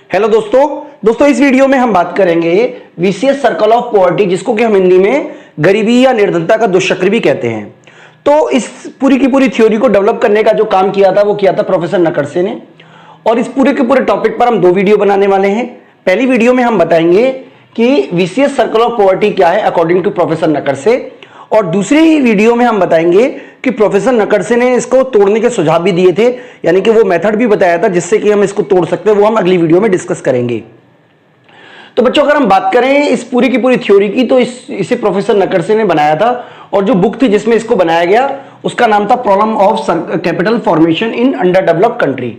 Hello दोस्तों इस video में हम बात करेंगे विशियस सर्कल ऑफ पॉवर्टी, जिसको कि हम हिंदी में गरीबी या निर्धनता का दुष्चक्र भी कहते हैं। तो इस पूरी की पूरी थ्योरी को डेवलप करने का जो काम किया था वो किया था प्रोफेसर नकड़से ने। और इस पूरे के पूरे टॉपिक पर हम दो वीडियो बनाने वाले हैं। पहली वीडियो में हम बताएंगे कि विशियस सर्कल ऑफ पॉवर्टी क्या है अकॉर्डिंग टू प्रोफेसर नकड़से, और दूसरी वीडियो में हम बताएंगे कि प्रोफेसर नकड़से ने इसको तोड़ने के सुझाव भी दिए थे, यानी कि वो मेथड भी बताया था जिससे कि हम इसको तोड़ सकते हैं, वो हम अगली वीडियो में डिस्कस करेंगे। तो बच्चों अगर हम बात करें इस पूरी की पूरी थ्योरी की, तो इसे प्रोफेसर नकड़से ने बनाया था, और जो बुक थी जिसमें इसको बनाया गया उसका नाम था problem of capital formation in underdeveloped country.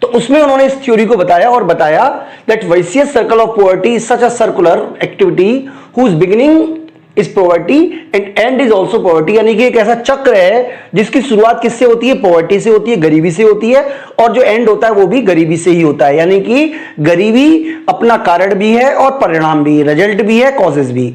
तो उसमें उन्होंने इस थ्योरी को बताया और बताया that vicious circle of poverty is such a circular activity whose beginning is poverty and end is also poverty, यानी कि एक ऐसा चक्र है जिसकी शुरुआत किससे होती है? पॉवर्टी से होती है, गरीबी से होती है, और जो एंड होता है वो भी गरीबी से ही होता है। यानी कि गरीबी अपना कारण भी है और परिणाम भी, रिजल्ट भी है, कॉजेज भी।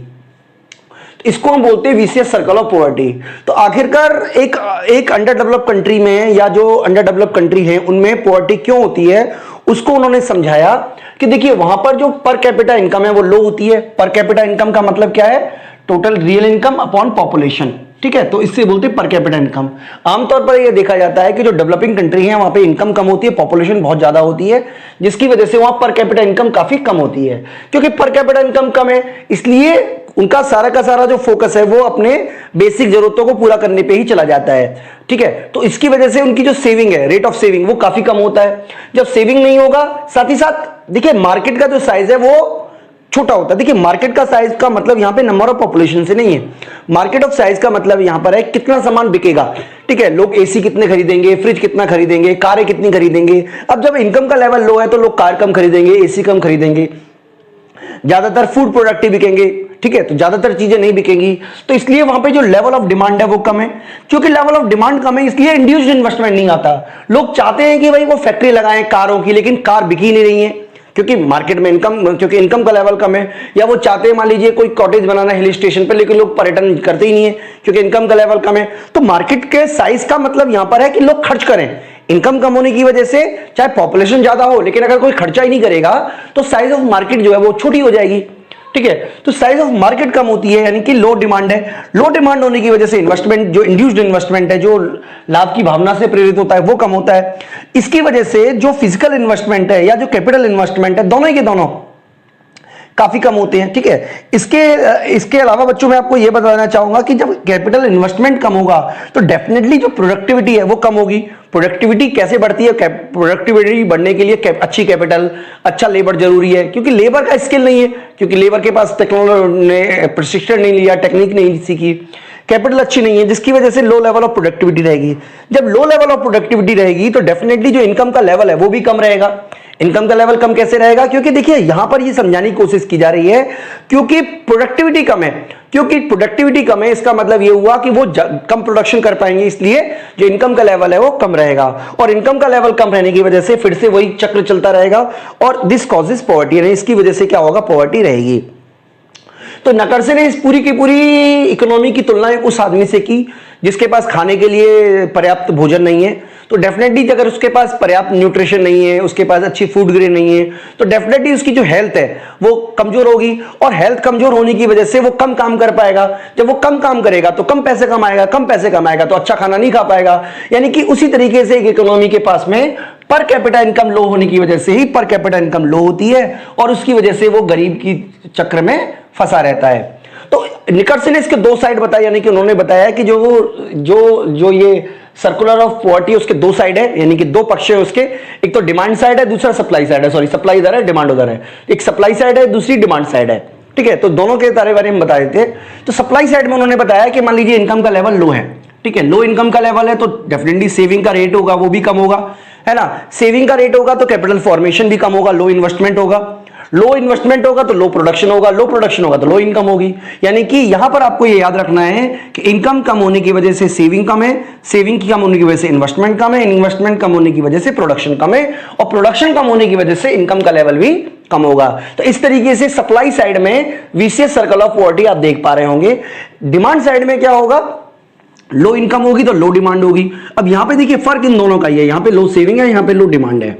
इसको हम बोलते हैं विशियस सर्कल ऑफ पॉवर्टी। तो आखिरकार एक अंडर डेवलप्ड कंट्री में या जो अंडर डेवलप्ड कंट्री है उनमें पॉवर्टी क्यों होती है, उसको उन्होंने समझाया कि देखिए वहां पर जो पर कैपिटा इनकम है वो लो होती है। पर कैपिटा इनकम का मतलब क्या है? Total real income upon population, ठीक है। तो इससे बोलते हैं पर कैपिटा इनकम। आमतौर पर यह देखा जाता है कि जो डेवलपिंग कंट्री है वहां पे इनकम कम होती है, पॉपुलेशन बहुत ज्यादा होती है, जिसकी वजह से वहां पर कैपिटा इनकम काफी कम होती है। क्योंकि पर कैपिटा इनकम कम है इसलिए उनका सारा का सारा जो फोकस है वो अपने बेसिक जरूरतों को पूरा करने पे ही चला जाता है, ठीक है। तो इसकी वजह से उनकी जो सेविंग है, रेट ऑफ सेविंग, वो काफी कम होता है। जब सेविंग नहीं होगा, साथ ही साथ देखिए मार्केट का जो साइज है वो छोटा होता है। देखिए मार्केट का साइज का मतलब यहां पे नंबर ऑफ पॉपुलेशन से नहीं है। मार्केट ऑफ साइज का मतलब यहां पर है कितना सामान बिकेगा, ठीक है। लोग एसी कितने खरीदेंगे, फ्रिज कितना खरीदेंगे, कारें कितनी खरीदेंगे। अब जब इनकम का लेवल लो है तो लोग कार कम खरीदेंगे, एसी कम खरीदेंगे, ज्यादातर फूड प्रोडक्ट ही बिकेंगे, ठीक है। तो ज्यादातर चीजें नहीं बिकेंगी, तो इसलिए वहां पे जो लेवल ऑफ डिमांड है वो कम है। क्योंकि लेवल ऑफ डिमांड कम है इसलिए इंड्यूस्ड इन्वेस्टमेंट नहीं आता। लोग चाहते हैं कि भाई वो फैक्ट्री लगाएं कारों की, लेकिन कार बिकी नहीं रही है क्योंकि मार्केट में क्योंकि इनकम का लेवल कम है। या वो चाहते हैं मान लीजिए कोई कॉटेज बनाना हिल स्टेशन पे, लेकिन लोग पर्यटन करते ही नहीं है क्योंकि इनकम का लेवल कम है। तो मार्केट के साइज का मतलब यहां पर है कि लोग खर्च करें। इनकम कम होने की वजह से चाहे पॉपुलेशन ज्यादा हो, लेकिन अगर कोई खर्चा ही नहीं करेगा तो साइज ऑफ मार्केट जो है वो छोटी हो जाएगी, ठीक है। तो साइज ऑफ मार्केट कम होती है, यानी कि लो डिमांड है। लो डिमांड होने की वजह से इन्वेस्टमेंट, जो इंड्यूस्ड इन्वेस्टमेंट है, जो लाभ की भावना से प्रेरित होता है, वो कम होता है। इसकी वजह से जो फिजिकल इन्वेस्टमेंट है या जो कैपिटल इन्वेस्टमेंट है, दोनों ही के दोनों काफी कम होते हैं, ठीक है। इसके अलावा बच्चों मैं आपको यह बताना चाहूंगा कि जब कैपिटल इन्वेस्टमेंट कम होगा तो डेफिनेटली जो प्रोडक्टिविटी है वो कम होगी। प्रोडक्टिविटी कैसे बढ़ती है? प्रोडक्टिविटी बढ़ने के लिए अच्छी कैपिटल, अच्छा लेबर जरूरी है, क्योंकि लेबर का स्किल नहीं है, क्योंकि लेबर के पास टेक्नोलॉजी ने प्रशिक्षण नहीं लिया, टेक्निक नहीं सीखी, कैपिटल अच्छी नहीं है, जिसकी वजह से लो लेवल ऑफ प्रोडक्टिविटी रहेगी। जब लो लेवल ऑफ प्रोडक्टिविटी रहेगी तो डेफिनेटली जो इनकम का लेवल है वो भी कम रहेगा। इनकम का लेवल कम कैसे रहेगा? क्योंकि देखिए यहां पर ये समझाने की कोशिश की जा रही है क्योंकि प्रोडक्टिविटी कम है। क्योंकि प्रोडक्टिविटी कम है इसका मतलब ये हुआ कि वो कम प्रोडक्शन कर पाएंगे, इसलिए जो इनकम का लेवल है वो कम रहेगा। और इनकम का लेवल कम रहने की वजह से फिर से वही चक्र चलता रहेगा और दिस कॉजेज पॉवर्टी, इसकी वजह से क्या होगा? पॉवर्टी रहेगी। तो नकड़से ने इस पूरी की पूरी इकोनॉमी की तुलना उस आदमी से की जिसके पास खाने के लिए पर्याप्त भोजन नहीं है। तो डेफिनेटली अगर उसके पास पर्याप्त न्यूट्रिशन नहीं है, उसके पास अच्छी फूड ग्रेन नहीं है, तो डेफिनेटली उसकी जो हेल्थ है वो कमजोर होगी, और हेल्थ कमजोर होने की वजह से वो कम काम कर पाएगा। जब वो कम काम करेगा तो कम पैसे कमाएगा, कम पैसे कमाएगा तो अच्छा खाना नहीं खा पाएगा। यानी कि उसी तरीके से एक इकोनॉमी के पास में पर कैपिटा इनकम लो होने की वजह से ही पर कैपिटा इनकम लो होती है, और उसकी वजह से वो गरीब की चक्र में फंसा रहता है। तो निकड़से ने इसके दो साइड बताए, यानी कि उन्होंने बताया कि जो ये सर्कुलर ऑफ पॉवर्टी उसके दो साइड है, यानी कि दो पक्ष है उसके। एक तो डिमांड साइड है, दूसरा सप्लाई साइड है। सॉरी, सप्लाई इधर है, डिमांड उधर है। एक सप्लाई साइड है, दूसरी डिमांड साइड है, ठीक है। तो दोनों के बारे में बता देते हैं। तो सप्लाई साइड में उन्होंने बताया कि मान लीजिए इनकम का लेवल लो है, ठीक है। लो इनकम का लेवल है तो डेफिनेटली सेविंग का रेट होगा वो भी कम होगा, है ना। सेविंग का रेट होगा तो कैपिटल फॉर्मेशन भी कम होगा, लो इन्वेस्टमेंट होगा। लो इन्वेस्टमेंट होगा तो लो प्रोडक्शन होगा, लो प्रोडक्शन होगा तो लो इनकम होगी। यानी कि यहां पर आपको ये याद रखना है कि इनकम कम होने की वजह से सेविंग कम है, सेविंग की कम होने की वजह से इन्वेस्टमेंट कम है, इन्वेस्टमेंट कम होने की वजह से प्रोडक्शन कम है, और प्रोडक्शन कम होने की वजह से इनकम का लेवल भी कम होगा। तो इस तरीके से सप्लाई साइड में विशियस सर्कल ऑफ पॉवर्टी आप देख पा रहे होंगे। डिमांड साइड में क्या होगा? लो इनकम होगी तो लो डिमांड होगी। अब यहां पे देखिए फर्क इन दोनों का ही है, यहां पे लो सेविंग है, यहां पे लो डिमांड है,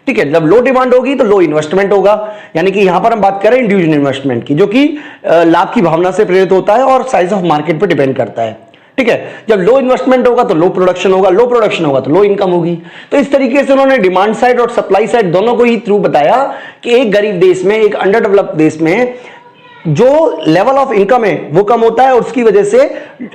ठीक है, जब लो डिमांड होगी तो लो इन्वेस्टमेंट होगा, यानी कि यहां पर हम बात करें इंडिविजुअल इन्वेस्टमेंट की, जो कि लाभ की भावना से प्रेरित होता है और साइज ऑफ मार्केट पर डिपेंड करता है। ठीक है, जब लो इन्वेस्टमेंट होगा तो लो प्रोडक्शन होगा, लो प्रोडक्शन होगा तो लो इनकम होगी। तो इस तरीके से उन्होंने डिमांड साइड और सप्लाई साइड दोनों को ही थ्रू बताया कि एक गरीब देश में, एक अंडर डेवलप्ड देश में जो लेवल ऑफ इनकम है वो कम होता है और उसकी वजह से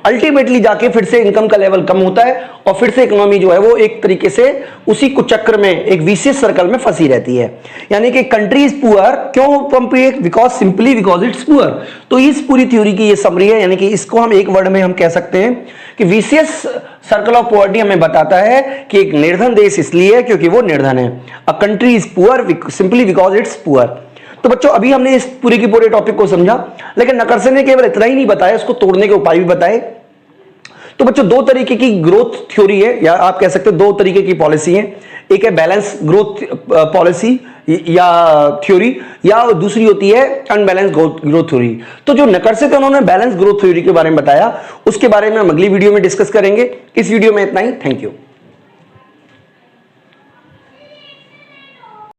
अल्टीमेटली जाके फिर से इनकम का लेवल कम होता है और फिर से इकोनॉमी जो है वो एक तरीके से उसी कुचक्र में, एक विशियस सर्कल में फंसी रहती है। यानी कि कंट्री इज पुअर, क्यों because simply because it's poor. तो इस पूरी थ्योरी की ये समरी है, यानी कि इसको हम एक वर्ड में हम कह सकते हैं कि विशियस सर्कल ऑफ पॉवर्टी हमें बताता है कि एक निर्धन देश इसलिए है क्योंकि वो निर्धन है। A country is poor simply because it's poor. तो बच्चों अभी हमने इस पूरे की पूरे टॉपिक को समझा, लेकिन नकरसे ने केवल इतना ही नहीं बताया, इसको तोड़ने के उपाय भी बताए। तो बच्चों दो तरीके की ग्रोथ थ्योरी है, या आप कह सकते हो दो तरीके की पॉलिसी है। एक है बैलेंस ग्रोथ पॉलिसी या थ्योरी, या दूसरी होती है अनबैलेंस ग्रोथ थ्योरी। तो जो नकरसे थे उन्होंने बैलेंस ग्रोथ थ्योरी के बारे में बताया, उसके बारे में हम अगली वीडियो में डिस्कस करेंगे। इस वीडियो में इतना ही। Thank you.